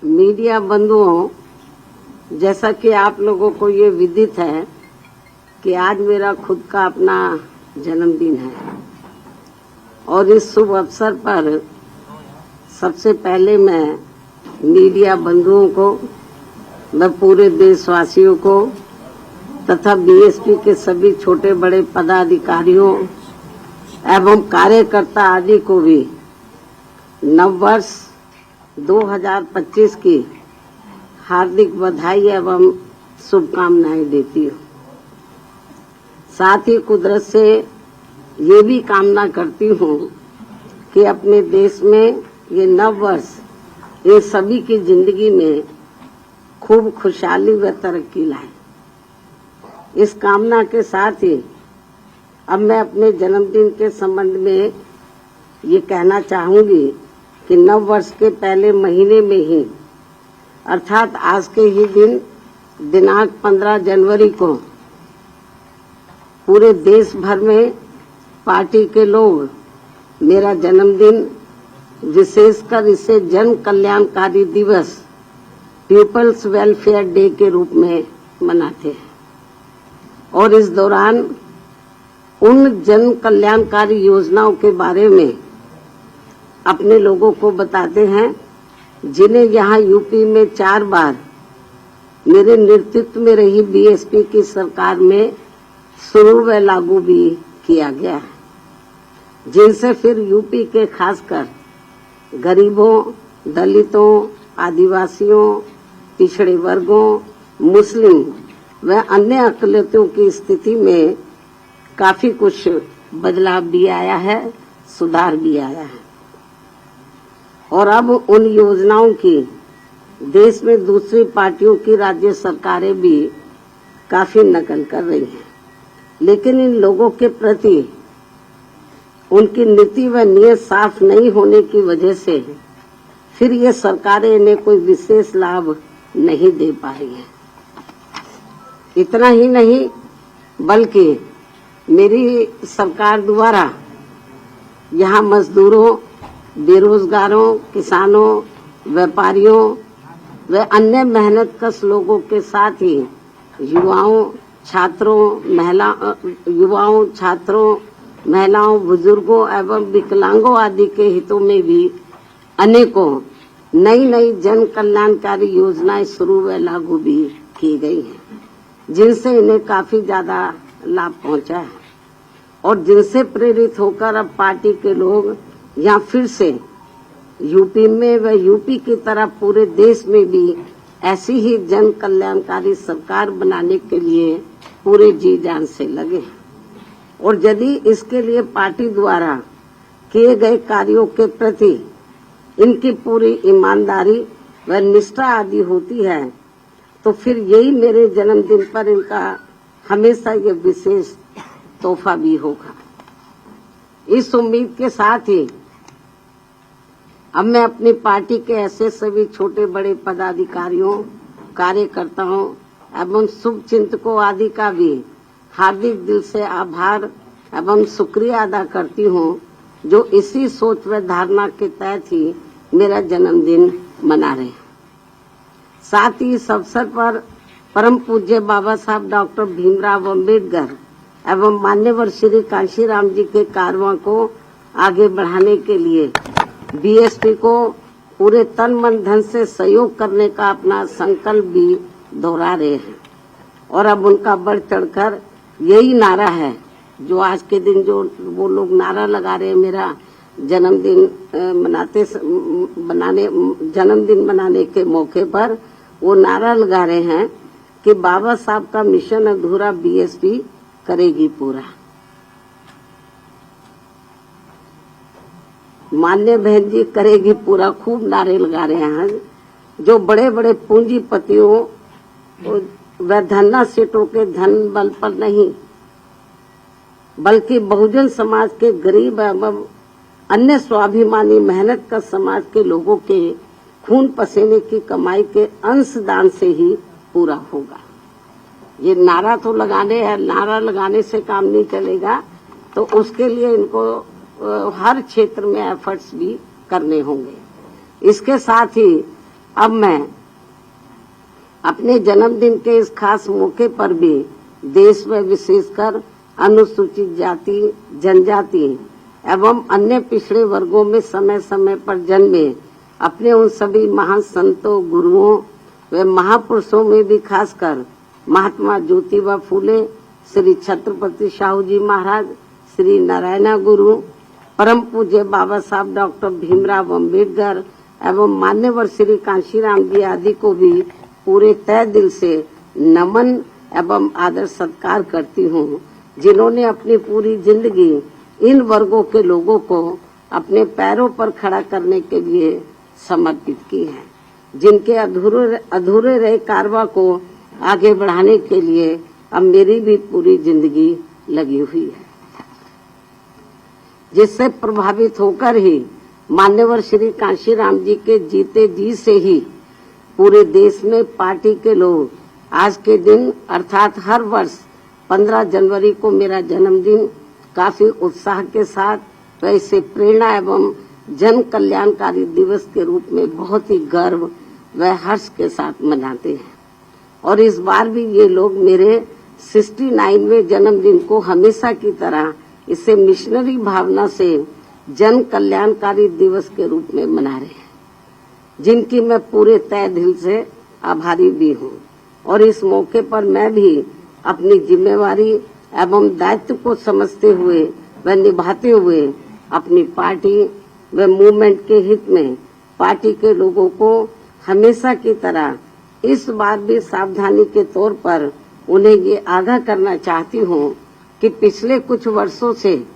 Media बंधुओं, जैसा कि आप लोगों को ये विदित है कि आज मेरा खुद का अपना जन्मदिन है और इस शुभ अवसर पर सबसे पहले मैं मीडिया बंधुओं को, मैं पूरे देशवासियों को तथा बीएसपी के सभी छोटे बड़े पदाधिकारियों एवं कार्यकर्ता आदि को भी नववर्ष 2025 की हार्दिक बधाई एवं शुभकामनाएं देती हूँ। साथ ही कुदरत से ये भी कामना करती हूँ कि अपने देश में ये नववर्ष ये सभी की जिंदगी में खूब खुशहाली व तरक्की लाए। इस कामना के साथ ही अब मैं अपने जन्मदिन के संबंध में ये कहना चाहूंगी कि नव वर्ष के पहले महीने में ही अर्थात आज के ही दिन दिनांक 15 जनवरी को पूरे देश भर में पार्टी के लोग मेरा जन्मदिन, विशेषकर इसे जन कल्याणकारी दिवस, पीपल्स वेलफेयर डे के रूप में मनाते हैं और इस दौरान उन जन कल्याणकारी योजनाओं के बारे में अपने लोगों को बताते हैं जिन्हें यहाँ यूपी में 4 बार मेरे नेतृत्व में रही बीएसपी की सरकार में शुरू व लागू भी किया गया है, जिनसे फिर यूपी के खासकर गरीबों, दलितों, आदिवासियों, पिछड़े वर्गों, मुस्लिम व अन्य अकलियतों की स्थिति में काफी कुछ बदलाव भी आया है, सुधार भी आया है और अब उन योजनाओं की देश में दूसरी पार्टियों की राज्य सरकारें भी काफी नकल कर रही हैं, लेकिन इन लोगों के प्रति उनकी नीति व नीयत साफ नहीं होने की वजह से फिर ये सरकारें इन्हें कोई विशेष लाभ नहीं दे पा रही हैं। इतना ही नहीं बल्कि मेरी सरकार द्वारा यहाँ मजदूरों, बेरोजगारों, किसानों, व्यापारियों व अन्य मेहनतकश लोगों के साथ ही युवाओं, महिलाओं, बुजुर्गों एवं विकलांगों आदि के हितों में भी अनेकों नई जन कल्याणकारी योजनाएं शुरू व लागू भी की गई हैं, जिनसे इन्हें काफी ज्यादा लाभ पहुंचा है और जिनसे प्रेरित होकर अब पार्टी के लोग यहाँ फिर से यूपी में व यूपी की तरह पूरे देश में भी ऐसी ही जन कल्याणकारी सरकार बनाने के लिए पूरे जी जान से लगे और यदि इसके लिए पार्टी द्वारा किए गए कार्यों के प्रति इनकी पूरी ईमानदारी व निष्ठा आदि होती है तो फिर यही मेरे जन्मदिन पर इनका हमेशा ये विशेष तोहफा भी होगा। इस उम्मीद के साथ ही अब मैं अपनी पार्टी के ऐसे सभी छोटे बड़े पदाधिकारियों, कार्यकर्ताओं एवं शुभचिंतकों आदि का भी हार्दिक दिल से आभार एवं शुक्रिया अदा करती हूँ, जो इसी सोच व धारणा के तहत ही मेरा जन्मदिन मना रहे हैं। साथ ही इस अवसर पर परम पूज्य बाबा साहब डॉक्टर भीमराव अम्बेडकर एवं मान्यवर श्री कांशीराम जी के कारवां को आगे बढ़ाने के लिए बीएसपी को पूरे तन मन धन से सहयोग करने का अपना संकल्प भी दोहरा रहे हैं और अब उनका बढ़ चढ़कर यही नारा है जो आज के दिन जो वो लोग नारा लगा रहे हैं मेरा जन्मदिन मनाने के मौके पर वो नारा लगा रहे हैं कि बाबा साहब का मिशन अधूरा बीएसपी करेगी पूरा। मान्य बहन जी करेगी पूरा, खूब नारे लगा रहे हैं जो बड़े बड़े पूंजीपतियों व धन्ना सेठों के धन बल पर नहीं बल्कि बहुजन समाज के गरीब एवं अन्य स्वाभिमानी मेहनत का समाज के लोगों के खून पसीने की कमाई के अंशदान से ही पूरा होगा। ये नारा तो लगाने है, नारा लगाने से काम नहीं चलेगा, तो उसके लिए इनको हर क्षेत्र में एफर्ट्स भी करने होंगे। इसके साथ ही अब मैं अपने जन्मदिन के इस खास मौके पर भी देश में विशेषकर अनुसूचित जाति, जनजाति एवं अन्य पिछड़े वर्गों में समय समय पर जन्मे अपने उन सभी महान संतों, गुरुओं व महापुरुषों में भी खासकर महात्मा ज्योतिबा फूले, श्री छत्रपति शाहू जी महाराज, श्री नारायणा गुरु, परम पूज्य बाबा साहब डॉक्टर भीमराव अम्बेडकर एवं मान्यवर श्री कांशीराम जी आदि को भी पूरे तय दिल से नमन एवं आदर सत्कार करती हूँ, जिन्होंने अपनी पूरी जिंदगी इन वर्गों के लोगों को अपने पैरों पर खड़ा करने के लिए समर्पित की है, जिनके अधूरे रहे कारवां को आगे बढ़ाने के लिए अब मेरी भी पूरी जिंदगी लगी हुई है, जिससे प्रभावित होकर ही मान्यवर श्री कांशीराम जी के जीते जी से ही पूरे देश में पार्टी के लोग आज के दिन अर्थात हर वर्ष 15 जनवरी को मेरा जन्मदिन काफी उत्साह के साथ वैसे प्रेरणा एवं जन कल्याणकारी दिवस के रूप में बहुत ही गर्व व हर्ष के साथ मनाते हैं। और इस बार भी ये लोग मेरे 69वें जन्मदिन को हमेशा की तरह इसे मिशनरी भावना से जन कल्याणकारी दिवस के रूप में मना रहे हैं, जिनकी मैं पूरे तय दिल से आभारी भी हूँ। और इस मौके पर मैं भी अपनी जिम्मेवारी एवं दायित्व को समझते हुए व निभाते हुए अपनी पार्टी व मूवमेंट के हित में पार्टी के लोगों को हमेशा की तरह इस बार भी सावधानी के तौर पर उन्हें ये आगाह करना चाहती हूँ कि पिछले कुछ वर्षों से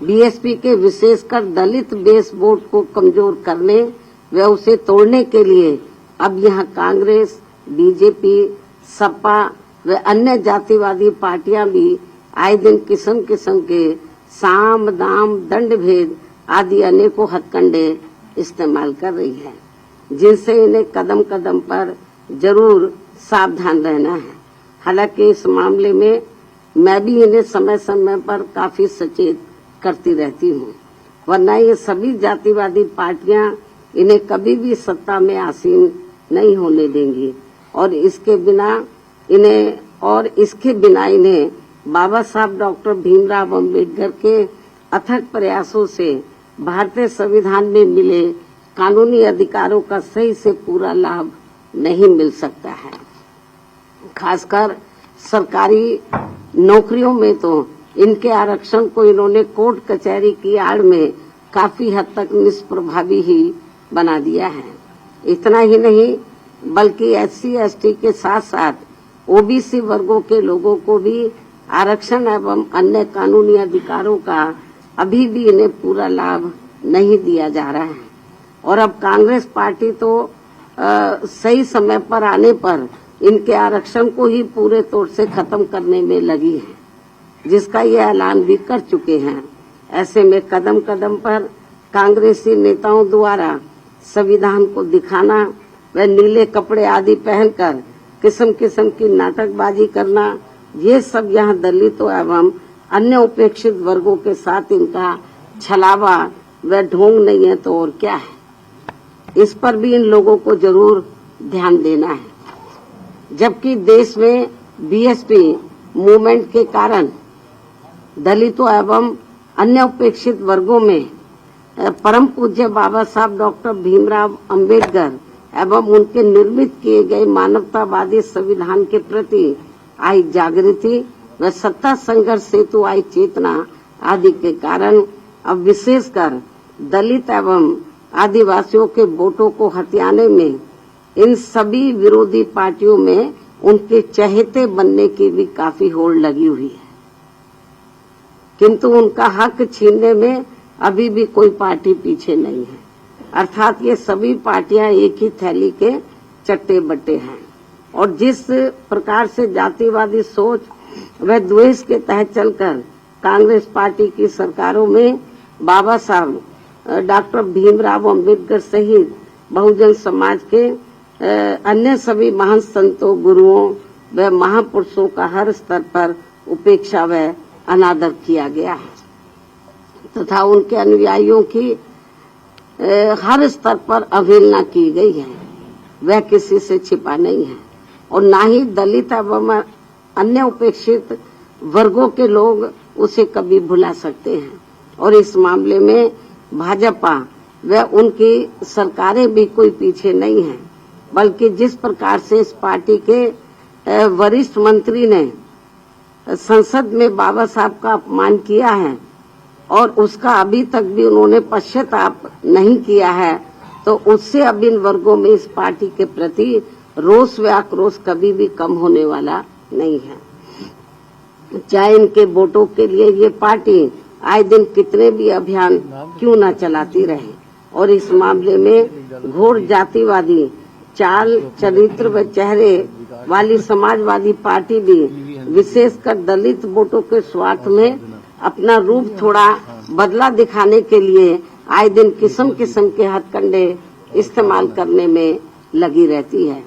बीएसपी के विशेषकर दलित बेस वोट को कमजोर करने व उसे तोड़ने के लिए अब यहाँ कांग्रेस, बीजेपी, सपा व अन्य जातिवादी पार्टियां भी आए दिन किस्म किस्म के साम, दाम, दंड भेद आदि अनेकों हथकंडे इस्तेमाल कर रही है, जिनसे इन्हें कदम कदम पर जरूर सावधान रहना है। हालांकि इस मामले में मैं भी इन्हें समय समय पर काफी सचेत करती रहती हूँ, वरना ये सभी जातिवादी पार्टियां इन्हें कभी भी सत्ता में आसीन नहीं होने देंगी और इसके बिना इन्हें बाबा साहब डॉक्टर भीमराव अम्बेडकर के अथक प्रयासों से भारतीय संविधान में मिले कानूनी अधिकारों का सही से पूरा लाभ नहीं मिल सकता है। खासकर सरकारी नौकरियों में तो इनके आरक्षण को इन्होंने कोर्ट कचहरी की आड़ में काफी हद तक निष्प्रभावी ही बना दिया है। इतना ही नहीं बल्कि एससी एसटी के साथ साथ ओबीसी वर्गों के लोगों को भी आरक्षण एवं अन्य कानूनी अधिकारों का अभी भी इन्हें पूरा लाभ नहीं दिया जा रहा है। और अब कांग्रेस पार्टी तो सही समय पर आने पर इनके आरक्षण को ही पूरे तौर से खत्म करने में लगी है, जिसका ये ऐलान भी कर चुके हैं। ऐसे में कदम कदम पर कांग्रेसी नेताओं द्वारा संविधान को दिखाना व नीले कपड़े आदि पहनकर किस्म किस्म की नाटकबाजी करना, ये सब यहाँ दलितों एवं अन्य उपेक्षित वर्गों के साथ इनका छलावा व ढोंग नहीं है तो और क्या है। इस पर भी इन लोगों को जरूर ध्यान देना है। जबकि देश में बीएसपी मूवमेंट के कारण दलितों एवं अन्य उपेक्षित वर्गों में परम पूज्य बाबा साहब डॉक्टर भीमराव अम्बेडकर एवं उनके निर्मित किए गए मानवतावादी संविधान के प्रति आई जागृति व सत्ता संघर्ष हेतु आई चेतना आदि के कारण अब विशेषकर दलित एवं आदिवासियों के वोटों को हथियाने में इन सभी विरोधी पार्टियों में उनके चहेते बनने की भी काफी होड़ लगी हुई है, किंतु उनका हक छीनने में अभी भी कोई पार्टी पीछे नहीं है। अर्थात ये सभी पार्टियां एक ही थैली के चट्टे बट्टे हैं और जिस प्रकार से जातिवादी सोच व द्वेष के तहत चलकर कांग्रेस पार्टी की सरकारों में बाबा साहब डॉक्टर भीमराव अम्बेडकर सहित बहुजन समाज के अन्य सभी महान संतों, गुरुओं व महापुरुषों का हर स्तर पर उपेक्षा व अनादर किया गया है तथा उनके अनुयायियों की हर स्तर पर अवहेलना की गई है, वह किसी से छिपा नहीं है। और ना ही दलित एवं अन्य उपेक्षित वर्गों के लोग उसे कभी भुला सकते हैं। और इस मामले में भाजपा व उनकी सरकारें भी कोई पीछे नहीं है, बल्कि जिस प्रकार से इस पार्टी के वरिष्ठ मंत्री ने संसद में बाबा साहब का अपमान किया है और उसका अभी तक भी उन्होंने पश्चाताप नहीं किया है, तो उससे अब इन वर्गों में इस पार्टी के प्रति रोष व आक्रोश कभी भी कम होने वाला नहीं है। चाहे इनके वोटों के लिए ये पार्टी आए दिन कितने भी अभियान क्यों न चलाती रहे, और इस मामले में घोर जातिवादी चाल चरित्र व चेहरे वाली समाजवादी पार्टी भी विशेषकर दलित वोटों के स्वार्थ में अपना रूप थोड़ा बदला दिखाने के लिए आए दिन किस्म किस्म के हथकंडे इस्तेमाल करने में लगी रहती है।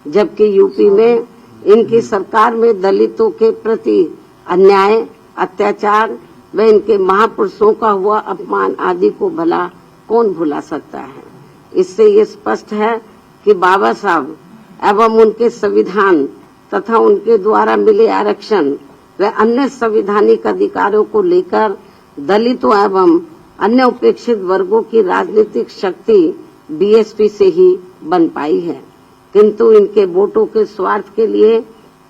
जबकि यूपी में इनकी सरकार में दलितों के प्रति अन्याय, अत्याचार व इनके महापुरुषों का हुआ अपमान आदि को भला कौन भुला सकता है। इससे ये स्पष्ट है कि बाबा साहब एवं उनके संविधान तथा उनके द्वारा मिले आरक्षण व अन्य संवैधानिक अधिकारों को लेकर दलितों एवं अन्य उपेक्षित वर्गों की राजनीतिक शक्ति बीएसपी से ही बन पाई है, किंतु इनके वोटों के स्वार्थ के लिए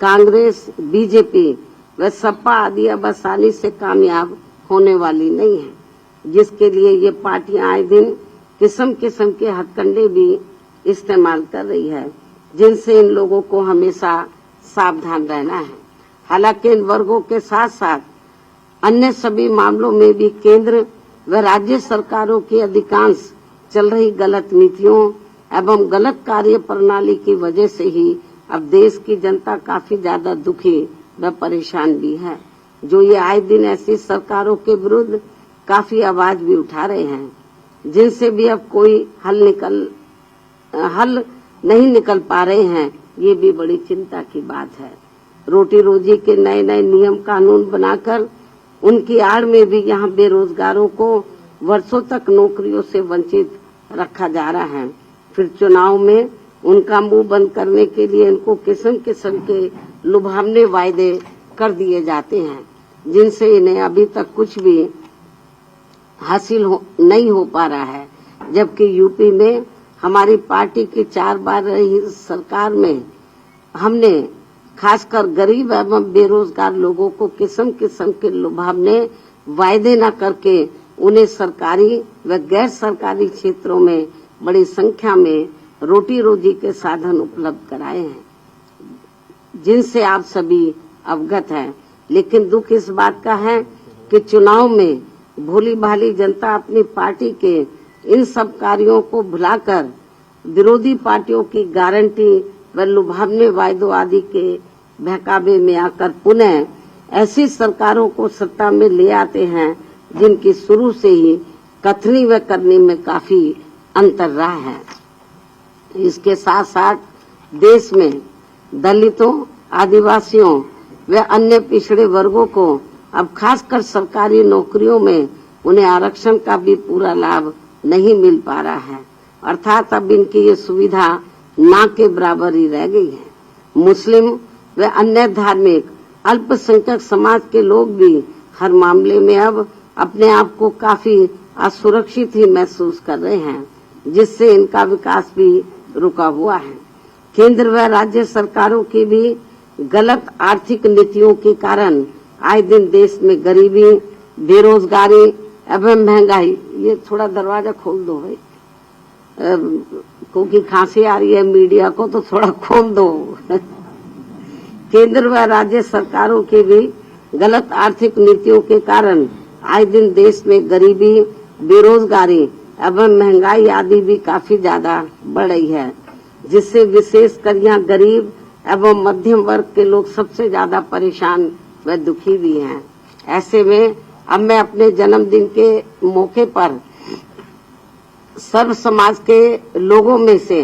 कांग्रेस, बीजेपी व सपा आदि अब आसानी से कामयाब होने वाली नहीं है, जिसके लिए ये पार्टियां आए दिन किस्म किस्म के हथकंडे भी इस्तेमाल कर रही है, जिनसे इन लोगों को हमेशा सावधान रहना है। हालांकि इन वर्गों के साथ साथ अन्य सभी मामलों में भी केंद्र व राज्य सरकारों की अधिकांश चल रही गलत नीतियों एवं गलत कार्य प्रणाली की वजह से ही अब देश की जनता काफी ज्यादा दुखी व परेशान भी है, जो ये आए दिन ऐसी सरकारों के विरुद्ध काफी आवाज भी उठा रहे हैं, जिनसे भी अब कोई हल नहीं निकल पा रहे हैं। ये भी बड़ी चिंता की बात है। रोटी रोजी के नए नए नियम कानून बनाकर उनकी आड़ में भी यहाँ बेरोजगारों को वर्षों तक नौकरियों से वंचित रखा जा रहा है। फिर चुनाव में उनका मुंह बंद करने के लिए इनको किस्म किस्म के लुभावने वायदे कर दिए जाते हैं, जिनसे इन्हें अभी तक कुछ भी हासिल नहीं हो पा रहा है। जबकि यूपी में हमारी पार्टी की 4 बार रही सरकार में हमने खासकर गरीब एवं बेरोजगार लोगों को किस्म किस्म के लुभावने वायदे न करके उन्हें सरकारी व गैर सरकारी क्षेत्रों में बड़ी संख्या में रोटी रोजी के साधन उपलब्ध कराए हैं, जिनसे आप सभी अवगत हैं। लेकिन दुख इस बात का है कि चुनाव में भोली भाली जनता अपनी पार्टी के इन सब कार्यों को भुलाकर विरोधी पार्टियों की गारंटी व लुभावने वायदों आदि के बहकावे में आकर पुनः ऐसी सरकारों को सत्ता में ले आते हैं, जिनकी शुरू से ही कथनी व करनी में काफी अंतर रहा है। इसके साथ साथ देश में दलितों, आदिवासियों व अन्य पिछड़े वर्गों को अब खासकर सरकारी नौकरियों में उन्हें आरक्षण का भी पूरा लाभ नहीं मिल पा रहा है, अर्थात अब इनकी ये सुविधा ना के बराबर ही रह गई है। मुस्लिम व अन्य धार्मिक अल्पसंख्यक समाज के लोग भी हर मामले में अब अपने आप को काफी असुरक्षित ही महसूस कर रहे हैं, जिससे इनका विकास भी रुका हुआ है। केंद्र व राज्य सरकारों की भी गलत आर्थिक नीतियों के कारण आए दिन देश में गरीबी, बेरोजगारी एवं महंगाई। ये थोड़ा दरवाजा खोल दो भाई, क्योंकि खांसी आ रही है मीडिया को, तो थोड़ा खोल दो। केंद्र व राज्य सरकारों की भी गलत आर्थिक नीतियों के कारण आए दिन देश में गरीबी, बेरोजगारी एवं महंगाई आदि भी काफी ज्यादा बढ़ रही है, जिससे विशेषकर यहाँ गरीब एवं मध्यम वर्ग के लोग सबसे ज्यादा परेशान व दुखी भी हैं। ऐसे में अब मैं अपने जन्मदिन के मौके पर सर्व समाज के लोगों में से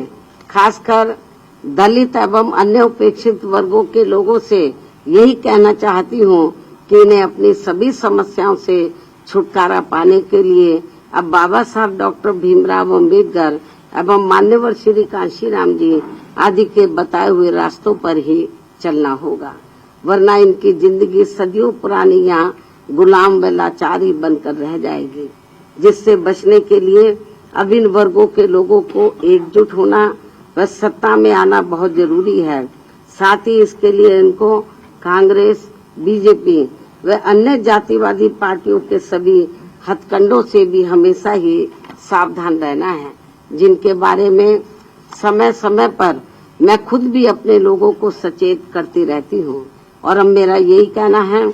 खासकर दलित एवं अन्य उपेक्षित वर्गों के लोगों से यही कहना चाहती हूँ कि इन्हें अपनी सभी समस्याओं से छुटकारा पाने के लिए अब बाबा साहब डॉक्टर भीमराव अम्बेडकर एवं मान्यवर श्री कांशीराम जी आदि के बताए हुए रास्तों पर ही चलना होगा, वरना इनकी जिंदगी सदियों पुरानी यहाँ गुलाम व लाचारी बनकर रह जाएगी। जिससे बचने के लिए अब इन वर्गों के लोगों को एकजुट होना व सत्ता में आना बहुत जरूरी है। साथ ही इसके लिए इनको कांग्रेस, बीजेपी व अन्य जातिवादी पार्टियों के सभी हथकंडों से भी हमेशा ही सावधान रहना है, जिनके बारे में समय समय पर मैं खुद भी अपने लोगों को सचेत करती रहती हूँ। और अब मेरा यही कहना है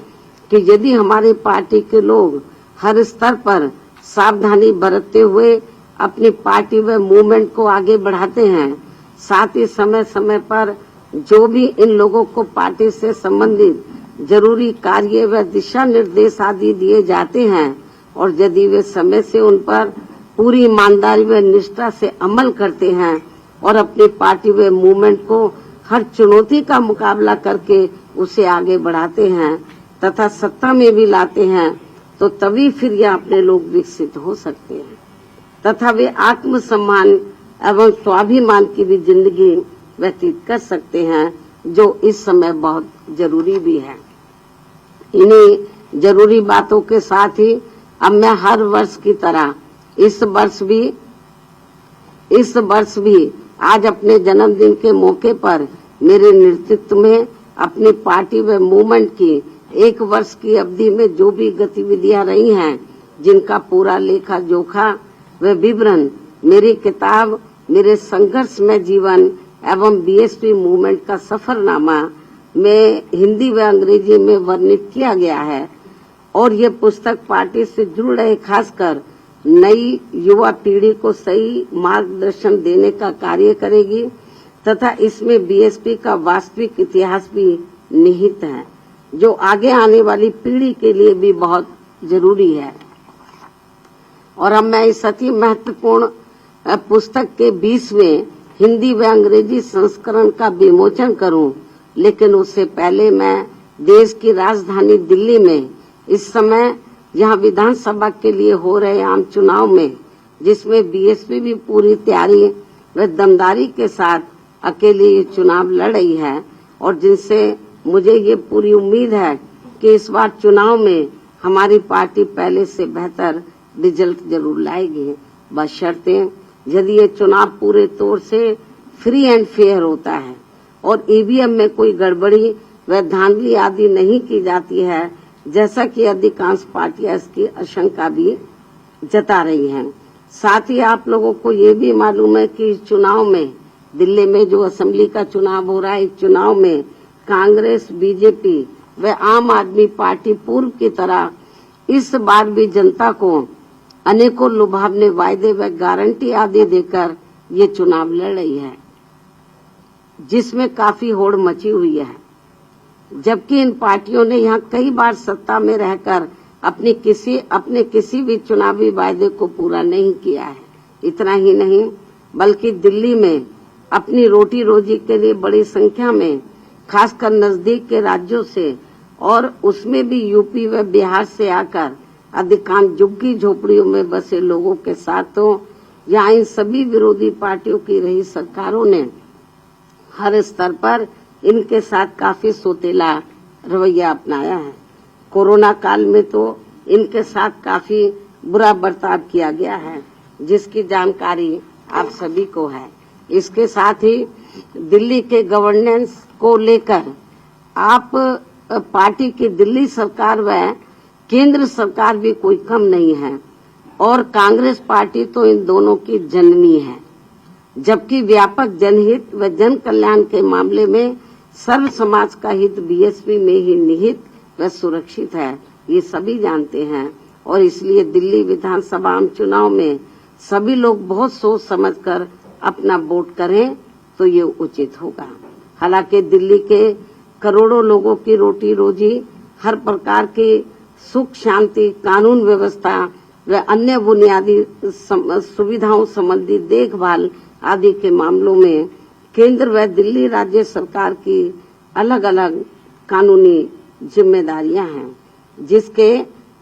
कि यदि हमारी पार्टी के लोग हर स्तर पर सावधानी बरतते हुए अपनी पार्टी व मूवमेंट को आगे बढ़ाते हैं, साथ ही समय समय पर जो भी इन लोगों को पार्टी से संबंधित जरूरी कार्य व दिशा निर्देश आदि दिए जाते हैं और यदि वे समय से उन पर पूरी ईमानदारी व निष्ठा से अमल करते हैं और अपनी पार्टी व मूवमेंट को हर चुनौती का मुकाबला करके उसे आगे बढ़ाते हैं तथा सत्ता में भी लाते हैं, तो तभी फिर यह अपने लोग विकसित हो सकते हैं तथा वे आत्मसम्मान एवं स्वाभिमान की भी जिंदगी व्यतीत कर सकते हैं, जो इस समय बहुत जरूरी भी है। इन्हीं जरूरी बातों के साथ ही अब मैं हर वर्ष की तरह इस वर्ष भी आज अपने जन्मदिन के मौके पर मेरे नेतृत्व में अपनी पार्टी व मूवमेंट की 1 वर्ष की अवधि में जो भी गतिविधियां रही हैं, जिनका पूरा लेखा जोखा व विवरण मेरी किताब मेरे संघर्षमय जीवन एवं बीएसपी मूवमेंट का सफरनामा में हिंदी व अंग्रेजी में वर्णित किया गया है। और ये पुस्तक पार्टी से जुड़ रहे खासकर नई युवा पीढ़ी को सही मार्गदर्शन देने का कार्य करेगी तथा इसमें बीएसपी का वास्तविक इतिहास भी निहित है, जो आगे आने वाली पीढ़ी के लिए भी बहुत जरूरी है। और अब मैं इस अति महत्वपूर्ण पुस्तक के 20वें हिंदी व अंग्रेजी संस्करण का विमोचन करूं, लेकिन उससे पहले मैं देश की राजधानी दिल्ली में इस समय यहाँ विधानसभा के लिए हो रहे आम चुनाव में, जिसमें बीएसपी भी पूरी तैयारी व दमदारी के साथ अकेले ये चुनाव लड़ रही है और जिनसे मुझे ये पूरी उम्मीद है कि इस बार चुनाव में हमारी पार्टी पहले से बेहतर रिजल्ट जरूर लाएगी, बशर्ते यदि ये चुनाव पूरे तौर से फ्री एंड फेयर होता है और ईवीएम में कोई गड़बड़ी व धांधली आदि नहीं की जाती है, जैसा कि अधिकांश पार्टियां इसकी आशंका भी जता रही हैं। साथ ही आप लोगों को ये भी मालूम है कि इस चुनाव में दिल्ली में जो असेंबली का चुनाव हो रहा है, इस चुनाव में कांग्रेस, बीजेपी व आम आदमी पार्टी पूर्व की तरह इस बार भी जनता को अनेकों लुभावने वायदे व गारंटी आदि देकर ये चुनाव लड़ रही है, जिसमें काफी होड़ मची हुई है। जबकि इन पार्टियों ने यहाँ कई बार सत्ता में रहकर अपने किसी भी चुनावी वायदे को पूरा नहीं किया है। इतना ही नहीं बल्कि दिल्ली में अपनी रोटी रोजी के लिए बड़ी संख्या में खासकर नजदीक के राज्यों से और उसमें भी यूपी व बिहार से आकर अधिकांश झुग्गी झोपड़ियों में बसे लोगों के साथ तो यहाँ इन सभी विरोधी पार्टियों की रही सरकारों ने हर स्तर पर इनके साथ काफी सोतेला रवैया अपनाया है। कोरोना काल में तो इनके साथ काफी बुरा बर्ताव किया गया है, जिसकी जानकारी आप सभी को है। इसके साथ ही दिल्ली के गवर्नेंस को लेकर आप पार्टी की दिल्ली सरकार व केंद्र सरकार भी कोई कम नहीं है और कांग्रेस पार्टी तो इन दोनों की जननी है, जबकि व्यापक जनहित व जन कल्याण के मामले में सर्व समाज का हित बीएसपी में ही निहित व सुरक्षित है, ये सभी जानते हैं। और इसलिए दिल्ली विधानसभा आम चुनाव में सभी लोग बहुत सोच समझकर अपना वोट करें तो ये उचित होगा। हालांकि दिल्ली के करोड़ों लोगों की रोटी रोजी, हर प्रकार की सुख शांति, कानून व्यवस्था व अन्य बुनियादी सुविधाओं संबंधी देखभाल आदि के मामलों में केंद्र व दिल्ली राज्य सरकार की अलग अलग कानूनी जिम्मेदारियां हैं, जिसके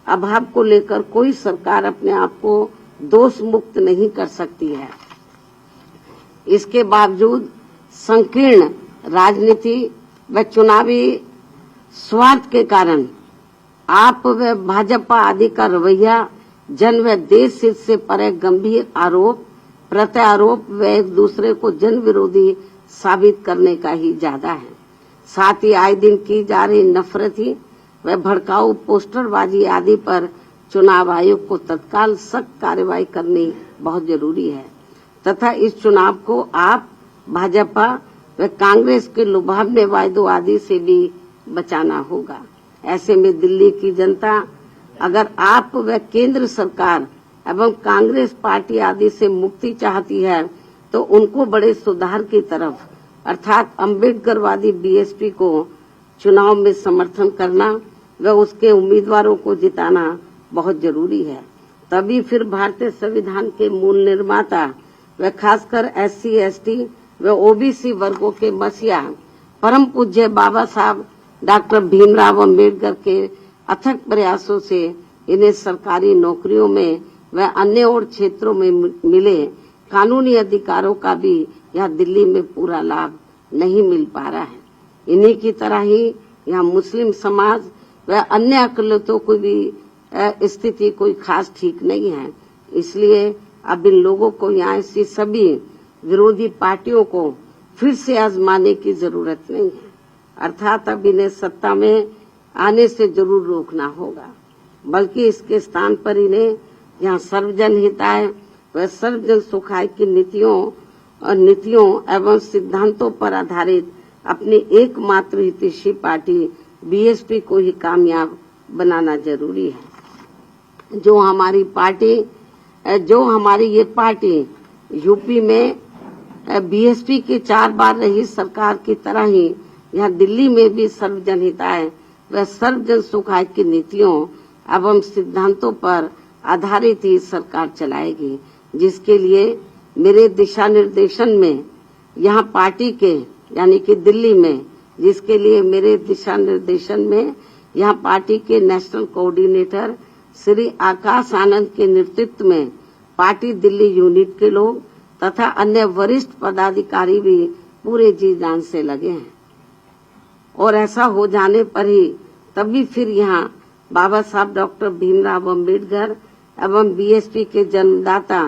अभाव को लेकर कोई सरकार अपने आप को दोष मुक्त नहीं कर सकती है। इसके बावजूद संकीर्ण राजनीति व चुनावी स्वार्थ के कारण आप व भाजपा आदि का रवैया जन व देश हित से परे गंभीर आरोप प्रत्यारोप व एक दूसरे को जन विरोधी साबित करने का ही ज्यादा है। साथ ही आए दिन की जा रही नफरती व भड़काऊ पोस्टरबाजी आदि पर चुनाव आयोग को तत्काल सख्त कार्रवाई करनी बहुत जरूरी है तथा इस चुनाव को आप भाजपा व कांग्रेस के लुभावने वायदों आदि से भी बचाना होगा। ऐसे में दिल्ली की जनता अगर आप व केंद्र सरकार एवं कांग्रेस पार्टी आदि से मुक्ति चाहती है तो उनको बड़े सुधार की तरफ अर्थात अम्बेडकरवादी बीएसपी को चुनाव में समर्थन करना व उसके उम्मीदवारों को जिताना बहुत जरूरी है। तभी फिर भारतीय संविधान के मूल निर्माता व खासकर SC ST व OBC वर्गों के मसीहा परम पूज्य बाबा साहब डॉक्टर भीमराव अम्बेडकर के अथक प्रयासों से इन्हें सरकारी नौकरियों में व अन्य और क्षेत्रों में मिले कानूनी अधिकारों का भी यहाँ दिल्ली में पूरा लाभ नहीं मिल पा रहा है। इन्हीं की तरह ही यहाँ मुस्लिम समाज व अन्य अकलियतों की भी स्थिति कोई खास ठीक नहीं है। इसलिए अब इन लोगों को यहाँ ऐसी सभी विरोधी पार्टियों को फिर से आजमाने की जरूरत नहीं है। अर्थात अब इन्हें सत्ता में आने से जरूर रोकना होगा, बल्कि इसके स्थान पर इन्हें यहाँ सर्वजन हिताय व सर्वजन सुखाय की नीतियों एवं सिद्धांतों पर आधारित अपनी एकमात्र हितैषी पार्टी बीएसपी को ही कामयाब बनाना जरूरी है। जो हमारी ये पार्टी यूपी में बीएसपी की 4 बार रही सरकार की तरह ही यहाँ दिल्ली में भी सर्वजन हिताय व सर्वजन सुखाय की नीतियों एवं सिद्धांतों पर आधारित ही सरकार चलाएगी, जिसके लिए मेरे दिशा निर्देशन में यहाँ पार्टी के यानी कि दिल्ली में जिसके लिए मेरे दिशा निर्देशन में यहाँ पार्टी के नेशनल कोऑर्डिनेटर श्री आकाश आनंद के नेतृत्व में पार्टी दिल्ली यूनिट के लोग तथा अन्य वरिष्ठ पदाधिकारी भी पूरे जी जान से लगे हैं। और ऐसा हो जाने पर ही तभी फिर यहाँ बाबा साहब डॉक्टर भीमराव अम्बेडकर एवं बीएसपी के जन्मदाता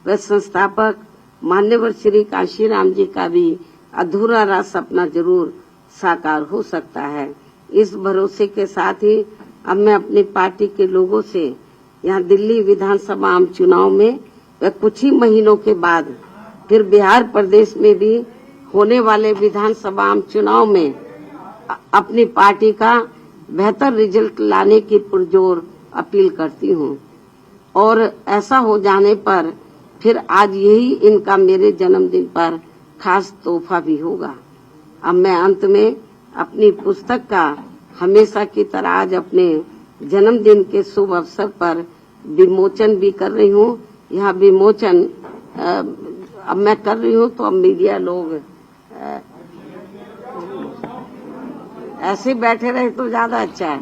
व संस्थापक मान्यवर श्री कांशीराम जी का भी अधूरा रहा सपना जरूर साकार हो सकता है। इस भरोसे के साथ ही अब मैं अपनी पार्टी के लोगों से यहाँ दिल्ली विधानसभा आम चुनाव में व कुछ ही महीनों के बाद फिर बिहार प्रदेश में भी होने वाले विधानसभा आम चुनाव में अपनी पार्टी का बेहतर रिजल्ट लाने की पुरजोर अपील करती हूँ। और ऐसा हो जाने पर फिर आज यही इनका मेरे जन्मदिन पर खास तोहफा भी होगा। अब मैं अंत में अपनी पुस्तक का हमेशा की तरह आज अपने जन्मदिन के शुभ अवसर पर विमोचन भी कर रही हूँ। यह विमोचन अब मैं कर रही हूँ तो अब मीडिया लोग ऐसे बैठे रहे तो ज्यादा अच्छा है।